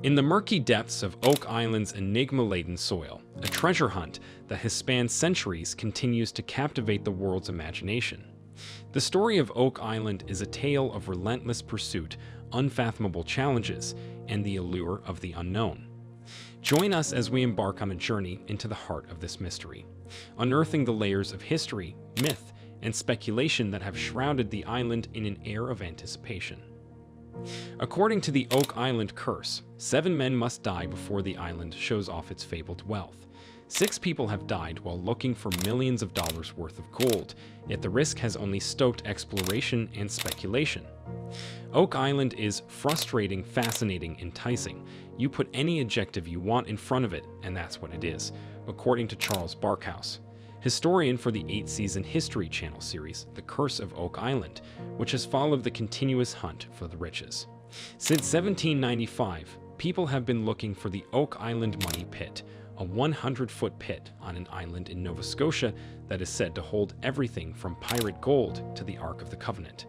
In the murky depths of Oak Island's enigma-laden soil, a treasure hunt that has spanned centuries continues to captivate the world's imagination. The story of Oak Island is a tale of relentless pursuit, unfathomable challenges, and the allure of the unknown. Join us as we embark on a journey into the heart of this mystery, unearthing the layers of history, myth, and speculation that have shrouded the island in an air of anticipation. According to the Oak Island curse, 7 men must die before the island shows off its fabled wealth. 6 people have died while looking for millions of dollars worth of gold, yet the risk has only stoked exploration and speculation. Oak Island is frustrating, fascinating, enticing. You put any adjective you want in front of it, and that's what it is, according to Charles Barkhouse, historian for the 8-season History Channel series, The Curse of Oak Island, which has followed the continuous hunt for the riches. Since 1795, people have been looking for the Oak Island Money Pit, a 100-foot pit on an island in Nova Scotia that is said to hold everything from pirate gold to the Ark of the Covenant.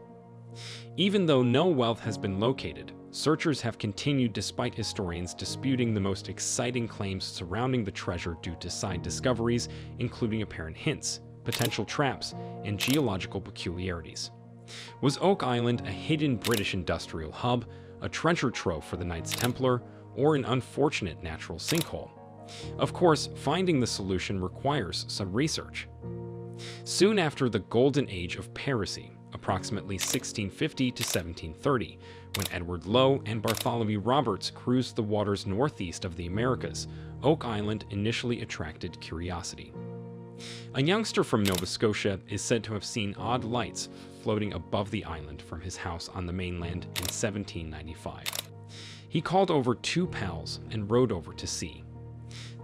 Even though no wealth has been located, searchers have continued despite historians disputing the most exciting claims surrounding the treasure due to side discoveries, including apparent hints, potential traps, and geological peculiarities. Was Oak Island a hidden British industrial hub, a treasure trove for the Knights Templar, or an unfortunate natural sinkhole? Of course, finding the solution requires some research. Soon after the Golden Age of Piracy, approximately 1650 to 1730, when Edward Lowe and Bartholomew Roberts cruised the waters northeast of the Americas, Oak Island initially attracted curiosity. A youngster from Nova Scotia is said to have seen odd lights floating above the island from his house on the mainland in 1795. He called over 2 pals and rowed over to see.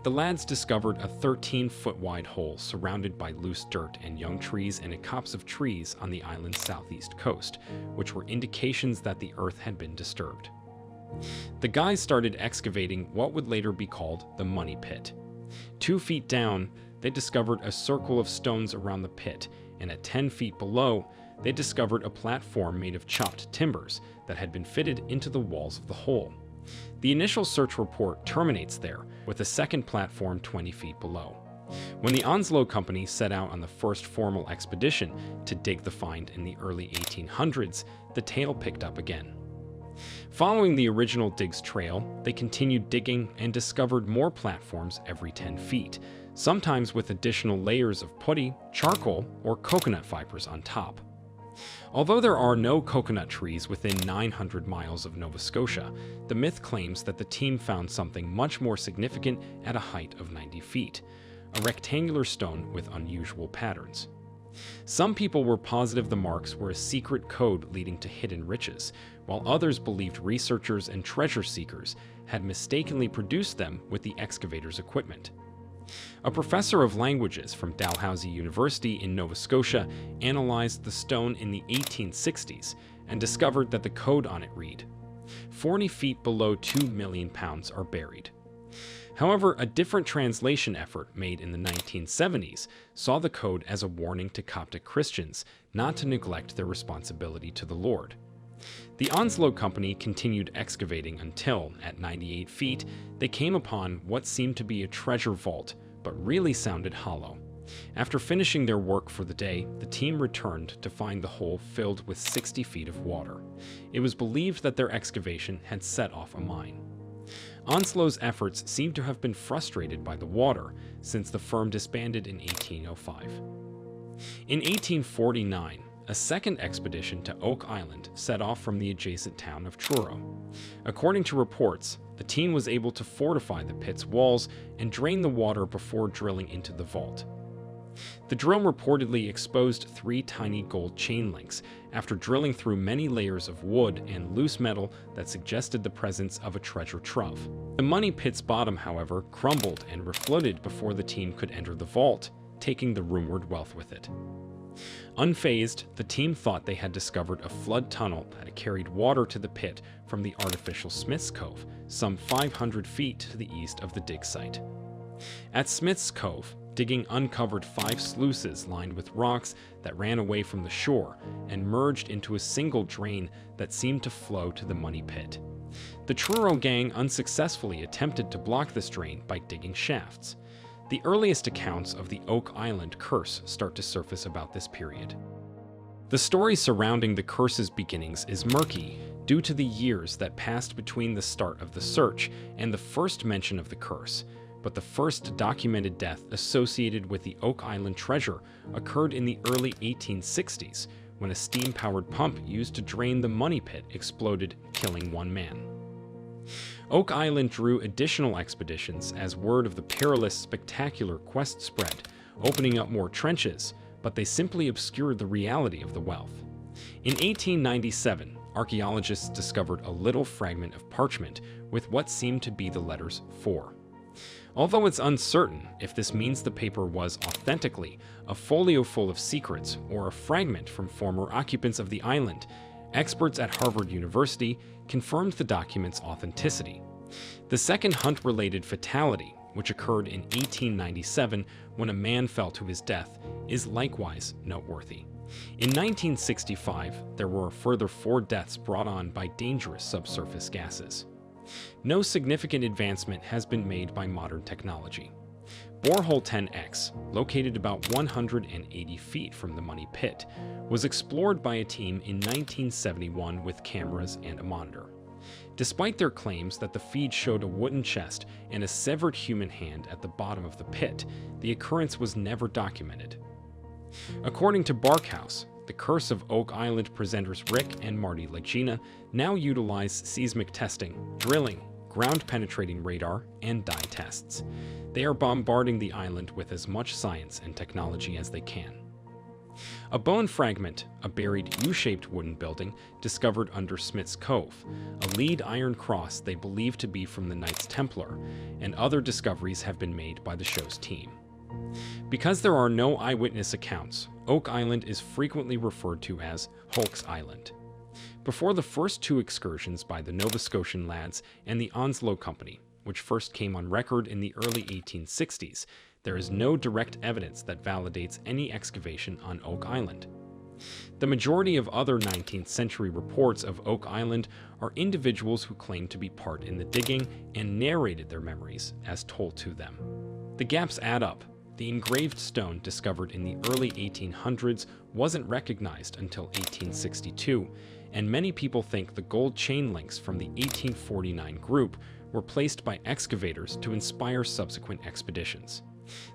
The lads discovered a 13-foot wide hole surrounded by loose dirt and young trees and a copse of trees on the island's southeast coast, which were indications that the earth had been disturbed. The guys started excavating what would later be called the Money Pit. 2 feet down, they discovered a circle of stones around the pit, and at 10 feet below, they discovered a platform made of chopped timbers that had been fitted into the walls of the hole. The initial search report terminates there, with a second platform 20 feet below. When the Onslow Company set out on the first formal expedition to dig the find in the early 1800s, the tale picked up again. Following the original dig's trail, they continued digging and discovered more platforms every 10 feet, sometimes with additional layers of putty, charcoal, or coconut fibers on top. Although there are no coconut trees within 900 miles of Nova Scotia, the myth claims that the team found something much more significant at a height of 90 feet, a rectangular stone with unusual patterns. Some people were positive the marks were a secret code leading to hidden riches, while others believed researchers and treasure seekers had mistakenly produced them with the excavator's equipment. A professor of languages from Dalhousie University in Nova Scotia analyzed the stone in the 1860s and discovered that the code on it read, 40 feet below 2 million pounds are buried. However, a different translation effort made in the 1970s saw the code as a warning to Coptic Christians not to neglect their responsibility to the Lord. The Onslow Company continued excavating until, at 98 feet, they came upon what seemed to be a treasure vault, but really sounded hollow. After finishing their work for the day, the team returned to find the hole filled with 60 feet of water. It was believed that their excavation had set off a mine. Onslow's efforts seem to have been frustrated by the water, since the firm disbanded in 1805. In 1849, a second expedition to Oak Island set off from the adjacent town of Truro. According to reports, the team was able to fortify the pit's walls and drain the water before drilling into the vault. The drill reportedly exposed 3 tiny gold chain links after drilling through many layers of wood and loose metal that suggested the presence of a treasure trove. The money pit's bottom, however, crumbled and refloated before the team could enter the vault, taking the rumored wealth with it. Unfazed, the team thought they had discovered a flood tunnel that carried water to the pit from the artificial Smith's Cove, some 500 feet to the east of the dig site. At Smith's Cove, digging uncovered 5 sluices lined with rocks that ran away from the shore and merged into a single drain that seemed to flow to the money pit. The Truro gang unsuccessfully attempted to block this drain by digging shafts. The earliest accounts of the Oak Island curse start to surface about this period. The story surrounding the curse's beginnings is murky due to the years that passed between the start of the search and the first mention of the curse, but the first documented death associated with the Oak Island treasure occurred in the early 1860s when a steam-powered pump used to drain the money pit exploded, killing one man. Oak Island drew additional expeditions as word of the perilous, spectacular quest spread, opening up more trenches, but they simply obscured the reality of the wealth. In 1897, archaeologists discovered a little fragment of parchment with what seemed to be the letters 4. Although it's uncertain if this means the paper was authentically a folio full of secrets or a fragment from former occupants of the island, experts at Harvard University confirmed the document's authenticity. The second hunt-related fatality, which occurred in 1897 when a man fell to his death, is likewise noteworthy. In 1965, there were a further 4 deaths brought on by dangerous subsurface gases. No significant advancement has been made by modern technology. Borehole 10X, located about 180 feet from the money pit, was explored by a team in 1971 with cameras and a monitor. Despite their claims that the feed showed a wooden chest and a severed human hand at the bottom of the pit, the occurrence was never documented. According to Barkhouse, the Curse of Oak Island presenters Rick and Marty Legina now utilize seismic testing, drilling, ground-penetrating radar, and dye tests. They are bombarding the island with as much science and technology as they can. A bone fragment, a buried U-shaped wooden building discovered under Smith's Cove, a lead iron cross they believe to be from the Knights Templar, and other discoveries have been made by the show's team. Because there are no eyewitness accounts, Oak Island is frequently referred to as Hulk's Island. Before the first 2 excursions by the Nova Scotian lads and the Onslow Company, which first came on record in the early 1860s, there is no direct evidence that validates any excavation on Oak Island. The majority of other 19th century reports of Oak Island are individuals who claim to be part in the digging and narrated their memories as told to them. The gaps add up. The engraved stone discovered in the early 1800s wasn't recognized until 1862, and many people think the gold chain links from the 1849 group were placed by excavators to inspire subsequent expeditions.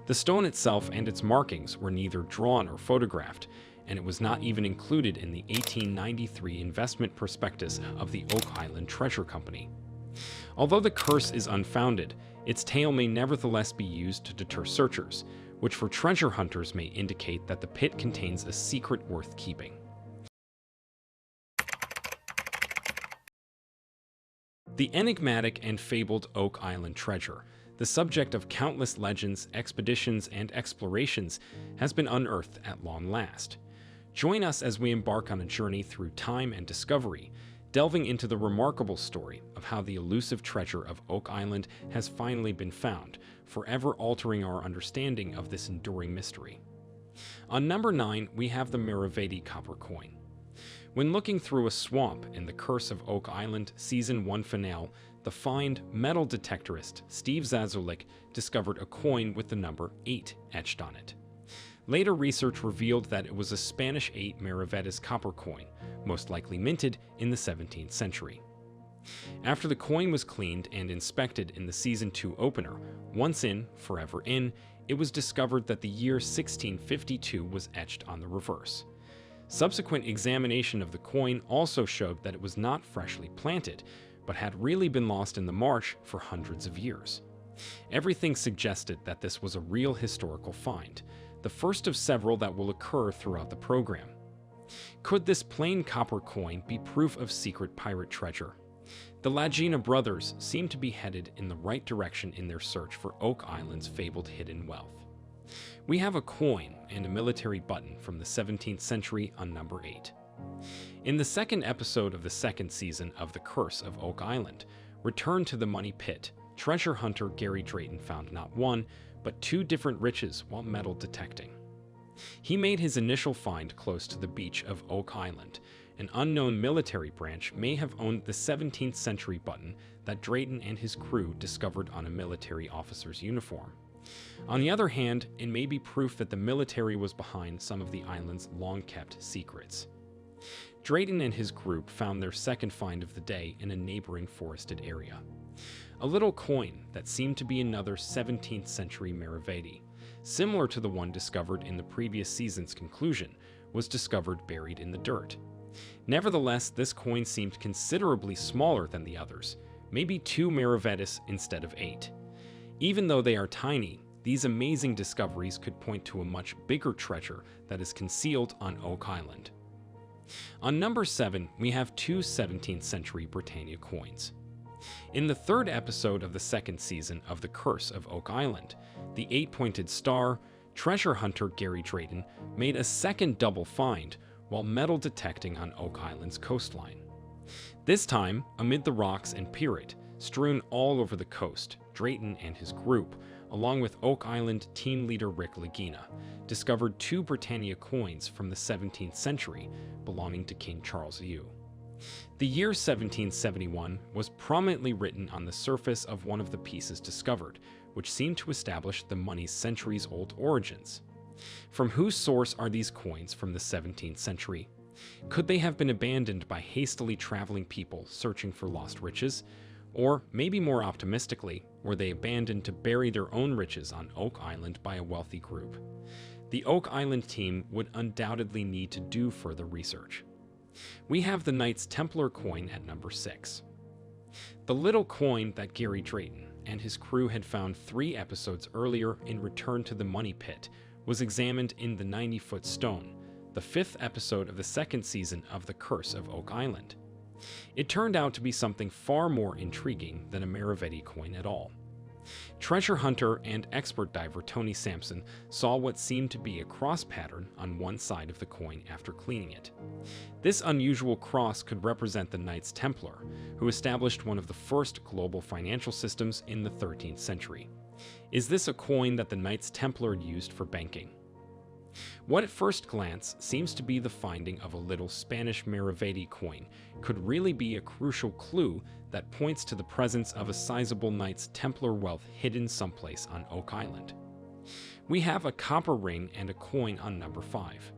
The stone itself and its markings were neither drawn or photographed, and it was not even included in the 1893 investment prospectus of the Oak Island Treasure Company. Although the curse is unfounded, its tale may nevertheless be used to deter searchers, which for treasure hunters may indicate that the pit contains a secret worth keeping. The enigmatic and fabled Oak Island treasure, the subject of countless legends, expeditions, and explorations, has been unearthed at long last. Join us as we embark on a journey through time and discovery, delving into the remarkable story of how the elusive treasure of Oak Island has finally been found, forever altering our understanding of this enduring mystery. On number 9, we have the Miravedi copper coin. When looking through a swamp in The Curse of Oak Island Season 1 finale, the fined metal detectorist Steve Zazulik discovered a coin with the number 8 etched on it. Later research revealed that it was a Spanish 8 Maravedis copper coin, most likely minted in the 17th century. After the coin was cleaned and inspected in the Season 2 opener, once in, forever in, it was discovered that the year 1652 was etched on the reverse. Subsequent examination of the coin also showed that it was not freshly planted, but had really been lost in the marsh for hundreds of years. Everything suggested that this was a real historical find, the first of several that will occur throughout the program. Could this plain copper coin be proof of secret pirate treasure? The Lagina brothers seem to be headed in the right direction in their search for Oak Island's fabled hidden wealth. We have a coin and a military button from the 17th century on number 8. In the second episode of the second season of The Curse of Oak Island, Return to the Money Pit, treasure hunter Gary Drayton found not one, but 2 different riches while metal detecting. He made his initial find close to the beach of Oak Island, an unknown military branch may have owned the 17th century button that Drayton and his crew discovered on a military officer's uniform. On the other hand, it may be proof that the military was behind some of the island's long-kept secrets. Drayton and his group found their second find of the day in a neighboring forested area. A little coin that seemed to be another 17th century Maravedi, similar to the one discovered in the previous season's conclusion, was discovered buried in the dirt. Nevertheless, this coin seemed considerably smaller than the others, maybe 2 Maravedis instead of 8. Even though they are tiny, these amazing discoveries could point to a much bigger treasure that is concealed on Oak Island. On number 7, we have 2 17th century Britannia coins. In the 3rd episode of the 2nd season of The Curse of Oak Island, the 8-pointed star, treasure hunter Gary Drayton made a second double find while metal detecting on Oak Island's coastline. This time, amid the rocks and pyrit strewn all over the coast, Drayton and his group, along with Oak Island team leader Rick Lagina, discovered 2 Britannia coins from the 17th century belonging to King Charles II. The year 1771 was prominently written on the surface of one of the pieces discovered, which seemed to establish the money's centuries-old origins. From whose source are these coins from the 17th century? Could they have been abandoned by hastily traveling people searching for lost riches? Or, maybe more optimistically, were they abandoned to bury their own riches on Oak Island by a wealthy group? The Oak Island team would undoubtedly need to do further research. We have the Knights Templar coin at number 6. The little coin that Gary Drayton and his crew had found 3 episodes earlier in Return to the Money Pit was examined in the 90-foot stone, the 5th episode of the 2nd season of The Curse of Oak Island. It turned out to be something far more intriguing than a Maravedi coin at all. Treasure hunter and expert diver Tony Sampson saw what seemed to be a cross pattern on one side of the coin after cleaning it. This unusual cross could represent the Knights Templar, who established one of the first global financial systems in the 13th century. Is this a coin that the Knights Templar used for banking? What at first glance seems to be the finding of a little Spanish Maravedi coin could really be a crucial clue that points to the presence of a sizable Knights Templar wealth hidden someplace on Oak Island. We have a copper ring and a coin on number 5.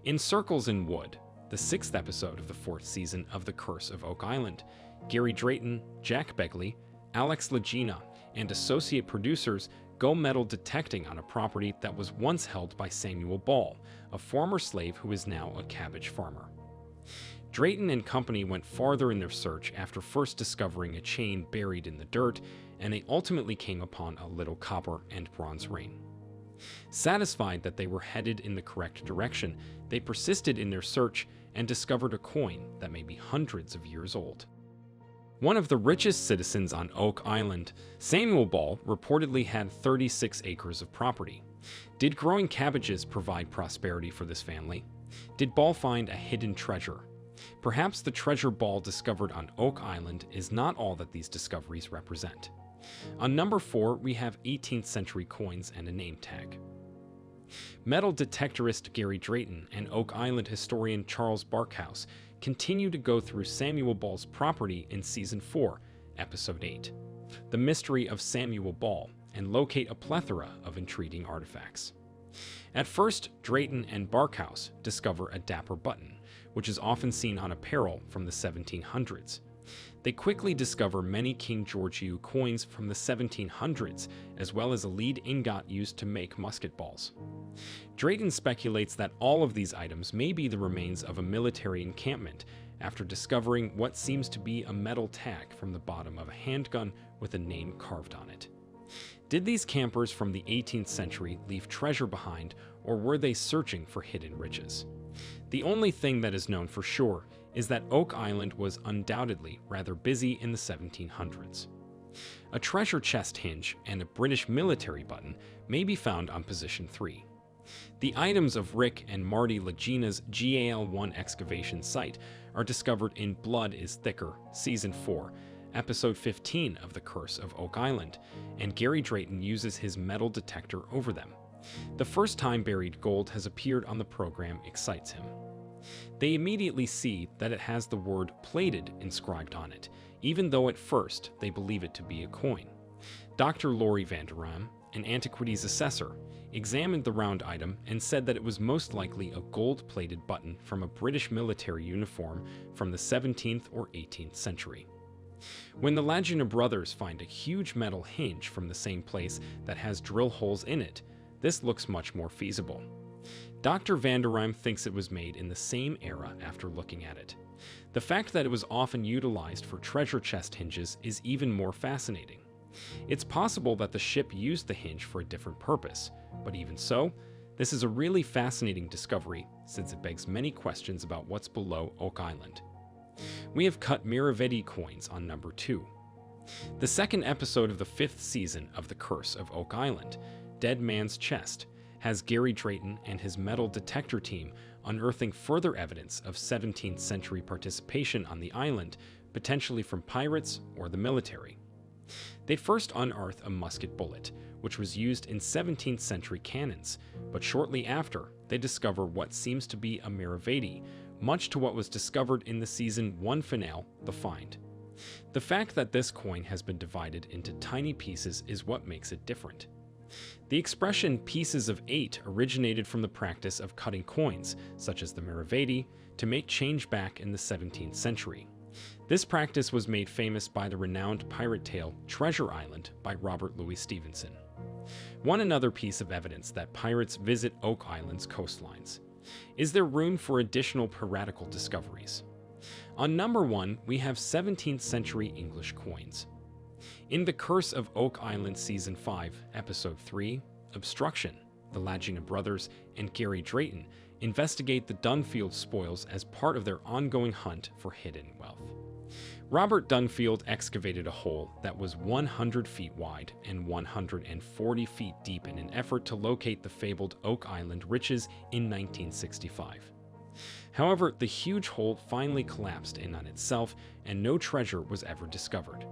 In Circles in Wood, the 6th episode of the 4th season of The Curse of Oak Island, Gary Drayton, Jack Begley, Alex Lagina, and associate producers go metal detecting on a property that was once held by Samuel Ball, a former slave who is now a cabbage farmer. Drayton and company went farther in their search after first discovering a chain buried in the dirt, and they ultimately came upon a little copper and bronze ring. Satisfied that they were headed in the correct direction, they persisted in their search and discovered a coin that may be hundreds of years old. One of the richest citizens on Oak Island, Samuel Ball reportedly had 36 acres of property. Did growing cabbages provide prosperity for this family? Did Ball find a hidden treasure? Perhaps the treasure Ball discovered on Oak Island is not all that these discoveries represent. On number 4, we have 18th century coins and a name tag. Metal detectorist Gary Drayton and Oak Island historian Charles Barkhouse continue to go through Samuel Ball's property in Season 4, Episode 8, The Mystery of Samuel Ball, and locate a plethora of intriguing artifacts. At first, Drayton and Barkhouse discover a dapper button, which is often seen on apparel from the 1700s. They quickly discover many King George U coins from the 1700s, as well as a lead ingot used to make musket balls. Drayton speculates that all of these items may be the remains of a military encampment after discovering what seems to be a metal tag from the bottom of a handgun with a name carved on it. Did these campers from the 18th century leave treasure behind, or were they searching for hidden riches? The only thing that is known for sure is that Oak Island was undoubtedly rather busy in the 1700s. A treasure chest hinge and a British military button may be found on position 3. The items of Rick and Marty Lagina's GAL-1 excavation site are discovered in Blood is Thicker, Season 4, Episode 15 of The Curse of Oak Island, and Gary Drayton uses his metal detector over them. The first time buried gold has appeared on the program excites him. They immediately see that it has the word plated inscribed on it, even though at first they believe it to be a coin. Dr. Laurie Vanderam, an antiquities assessor, examined the round item and said that it was most likely a gold-plated button from a British military uniform from the 17th or 18th century. When the Lagina brothers find a huge metal hinge from the same place that has drill holes in it, this looks much more feasible. Dr. Vanderam thinks it was made in the same era after looking at it. The fact that it was often utilized for treasure chest hinges is even more fascinating. It's possible that the ship used the hinge for a different purpose, but even so, this is a really fascinating discovery since it begs many questions about what's below Oak Island. We have cut Miravetti coins on number 2. The second episode of the 5th season of The Curse of Oak Island, Dead Man's Chest, has Gary Drayton and his metal detector team unearthing further evidence of 17th century participation on the island, potentially from pirates or the military. They first unearth a musket bullet, which was used in 17th century cannons, but shortly after, they discover what seems to be a Miravetti, much to what was discovered in the season 1 finale, The Find. The fact that this coin has been divided into tiny pieces is what makes it different. The expression pieces of 8 originated from the practice of cutting coins, such as the Miravetti, to make change back in the 17th century. This practice was made famous by the renowned pirate tale Treasure Island by Robert Louis Stevenson. Another piece of evidence that pirates visit Oak Island's coastlines. Is there room for additional piratical discoveries? On number 1, we have 17th century English coins. In The Curse of Oak Island Season 5, Episode 3, Obstruction, the Lagina brothers and Gary Drayton investigate the Dunfield spoils as part of their ongoing hunt for hidden wealth. Robert Dunfield excavated a hole that was 100 feet wide and 140 feet deep in an effort to locate the fabled Oak Island riches in 1965. However, the huge hole finally collapsed in on itself and no treasure was ever discovered.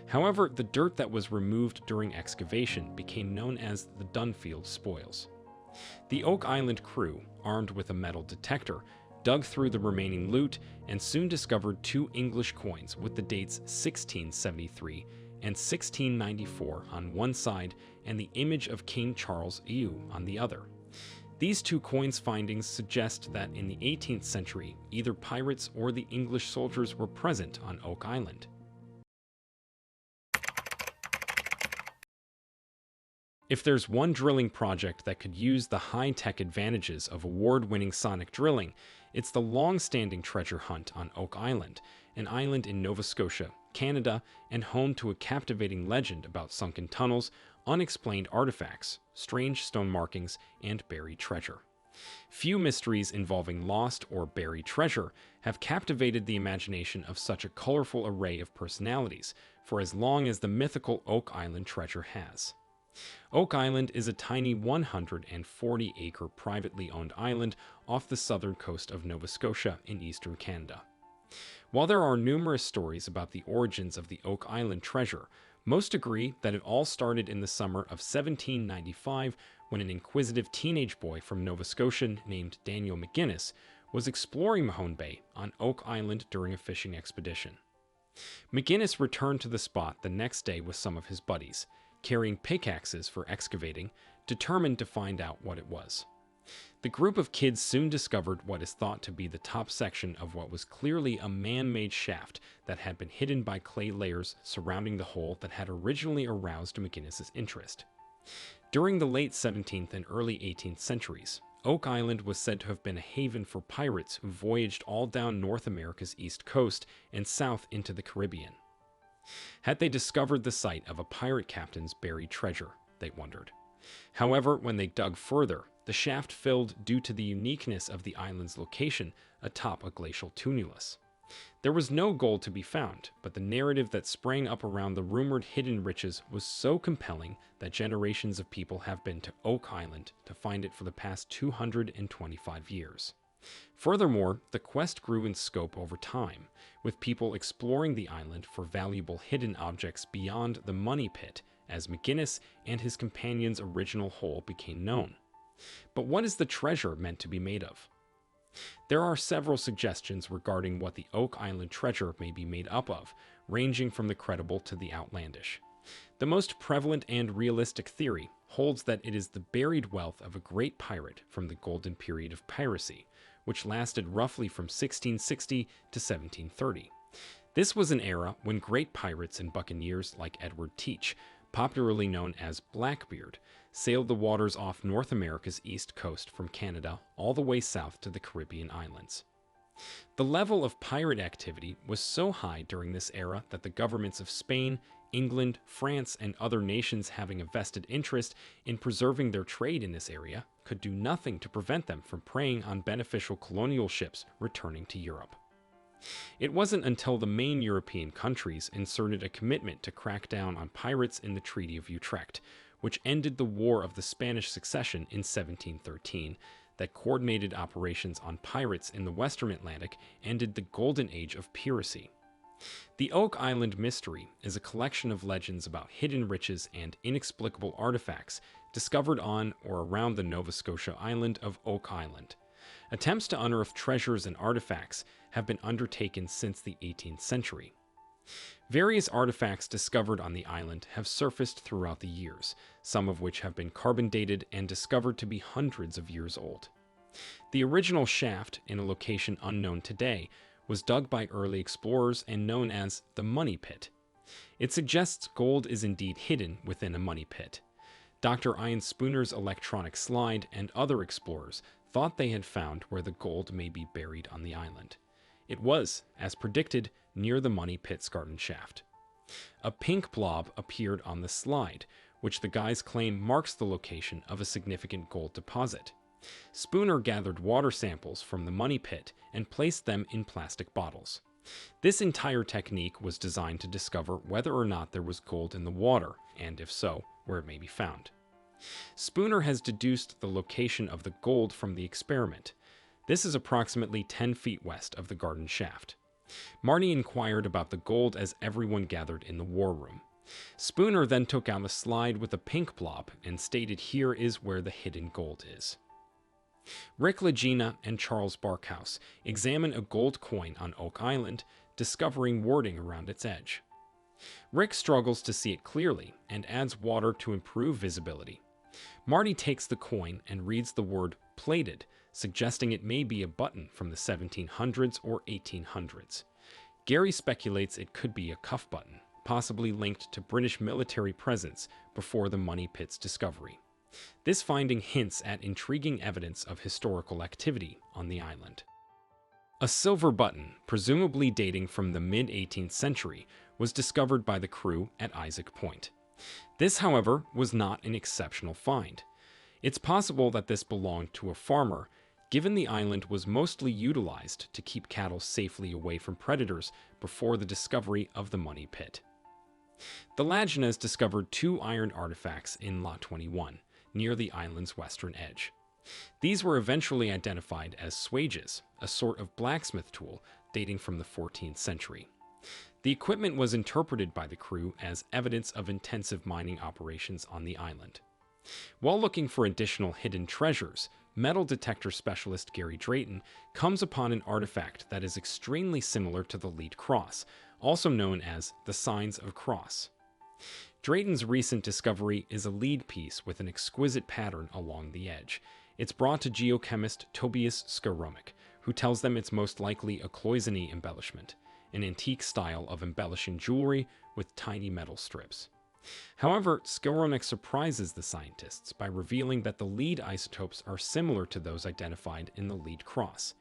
However, the dirt that was removed during excavation became known as the Dunfield spoils. The Oak Island crew, armed with a metal detector, dug through the remaining loot and soon discovered 2 English coins with the dates 1673 and 1694 on one side and the image of King Charles II on the other. These 2 coins findings suggest that in the 18th century, either pirates or the English soldiers were present on Oak Island. If there's one drilling project that could use the high-tech advantages of award-winning sonic drilling, it's the long-standing treasure hunt on Oak Island, an island in Nova Scotia, Canada, and home to a captivating legend about sunken tunnels, unexplained artifacts, strange stone markings, and buried treasure. Few mysteries involving lost or buried treasure have captivated the imagination of such a colorful array of personalities for as long as the mythical Oak Island treasure has. Oak Island is a tiny 140-acre privately owned island off the southern coast of Nova Scotia in eastern Canada. While there are numerous stories about the origins of the Oak Island treasure, most agree that it all started in the summer of 1795 when an inquisitive teenage boy from Nova Scotia named Daniel McGinnis was exploring Mahone Bay on Oak Island during a fishing expedition. McGinnis returned to the spot the next day with some of his buddies, carrying pickaxes for excavating, determined to find out what it was. The group of kids soon discovered what is thought to be the top section of what was clearly a man-made shaft that had been hidden by clay layers surrounding the hole that had originally aroused McGinnis's interest. During the late 17th and early 18th centuries, Oak Island was said to have been a haven for pirates who voyaged all down North America's east coast and south into the Caribbean. Had they discovered the site of a pirate captain's buried treasure, they wondered. However, when they dug further, the shaft filled due to the uniqueness of the island's location atop a glacial tumulus. There was no gold to be found, but the narrative that sprang up around the rumored hidden riches was so compelling that generations of people have been to Oak Island to find it for the past 225 years. Furthermore, the quest grew in scope over time, with people exploring the island for valuable hidden objects beyond the money pit as McGinnis and his companion's original hole became known. But what is the treasure meant to be made of? There are several suggestions regarding what the Oak Island treasure may be made up of, ranging from the credible to the outlandish. The most prevalent and realistic theory holds that it is the buried wealth of a great pirate from the golden period of piracy, which lasted roughly from 1660 to 1730. This was an era when great pirates and buccaneers like Edward Teach, popularly known as Blackbeard, sailed the waters off North America's east coast from Canada all the way south to the Caribbean islands. The level of pirate activity was so high during this era that the governments of Spain, England, France, and other nations having a vested interest in preserving their trade in this area could do nothing to prevent them from preying on beneficial colonial ships returning to Europe. It wasn't until the main European countries inserted a commitment to crack down on pirates in the Treaty of Utrecht, which ended the War of the Spanish Succession in 1713, that coordinated operations on pirates in the Western Atlantic ended the golden age of piracy. The Oak Island Mystery is a collection of legends about hidden riches and inexplicable artifacts discovered on or around the Nova Scotia island of Oak Island. Attempts to unearth treasures and artifacts have been undertaken since the 18th century. Various artifacts discovered on the island have surfaced throughout the years, some of which have been carbon dated and discovered to be hundreds of years old. The original shaft, in a location unknown today, was dug by early explorers and known as the Money Pit. It suggests gold is indeed hidden within a money pit. Dr. Ian Spooner's electronic slide and other explorers thought they had found where the gold may be buried on the island. It was, as predicted, near the Money Pit's garden shaft. A pink blob appeared on the slide, which the guys claim marks the location of a significant gold deposit. Spooner gathered water samples from the Money Pit and placed them in plastic bottles. This entire technique was designed to discover whether or not there was gold in the water, and if so, where it may be found. Spooner has deduced the location of the gold from the experiment. This is approximately 10 feet west of the garden shaft. Marty inquired about the gold as everyone gathered in the war room. Spooner then took out a slide with a pink blob and stated here is where the hidden gold is. Rick Legina and Charles Barkhouse examine a gold coin on Oak Island, discovering wording around its edge. Rick struggles to see it clearly and adds water to improve visibility. Marty takes the coin and reads the word plated, suggesting it may be a button from the 1700s or 1800s. Gary speculates it could be a cuff button, possibly linked to British military presence before the Money Pit's discovery. This finding hints at intriguing evidence of historical activity on the island. A silver button, presumably dating from the mid-18th century, was discovered by the crew at Isaac Point. This, however, was not an exceptional find. It's possible that this belonged to a farmer, given the island was mostly utilized to keep cattle safely away from predators before the discovery of the Money Pit. The Laginas discovered 2 iron artifacts in Lot 21, near the island's western edge. These were eventually identified as swages, a sort of blacksmith tool dating from the 14th century. The equipment was interpreted by the crew as evidence of intensive mining operations on the island. While looking for additional hidden treasures, metal detector specialist Gary Drayton comes upon an artifact that is extremely similar to the lead cross, also known as the Signs of Cross. Drayton's recent discovery is a lead piece with an exquisite pattern along the edge. It's brought to geochemist Tobias Skaromic, who tells them it's most likely a cloisonne embellishment, an antique style of embellishing jewelry with tiny metal strips. However, Skaromic surprises the scientists by revealing that the lead isotopes are similar to those identified in the lead cross.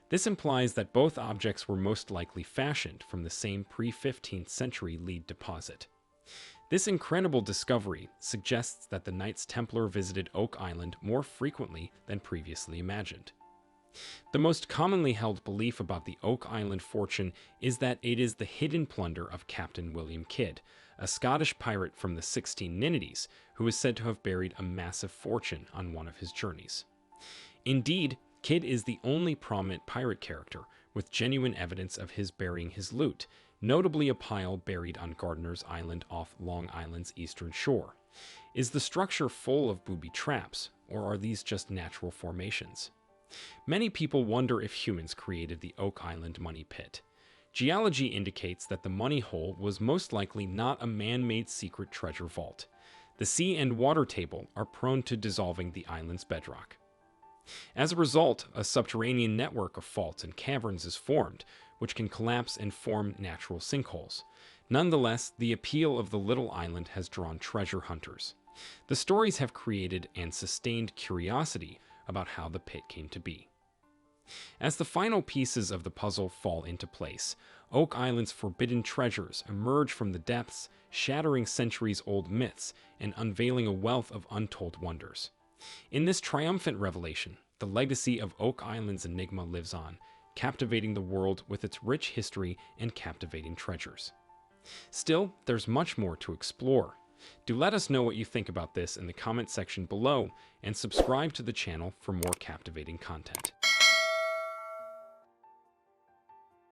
This implies that both objects were most likely fashioned from the same pre-15th century lead deposit. This incredible discovery suggests that the Knights Templar visited Oak Island more frequently than previously imagined. The most commonly held belief about the Oak Island fortune is that it is the hidden plunder of Captain William Kidd, a Scottish pirate from the 1690s who is said to have buried a massive fortune on one of his journeys. Indeed, Kidd is the only prominent pirate character with genuine evidence of his burying his loot, notably a pile buried on Gardiner's Island off Long Island's eastern shore. Is the structure full of booby traps, or are these just natural formations? Many people wonder if humans created the Oak Island money pit. Geology indicates that the money hole was most likely not a man-made secret treasure vault. The sea and water table are prone to dissolving the island's bedrock. As a result, a subterranean network of faults and caverns is formed, which can collapse and form natural sinkholes. Nonetheless, the appeal of the little island has drawn treasure hunters. The stories have created and sustained curiosity about how the pit came to be. As the final pieces of the puzzle fall into place, Oak Island's forbidden treasures emerge from the depths, shattering centuries-old myths and unveiling a wealth of untold wonders. In this triumphant revelation, the legacy of Oak Island's enigma lives on, captivating the world with its rich history and captivating treasures. Still, there's much more to explore. Do let us know what you think about this in the comment section below, and subscribe to the channel for more captivating content.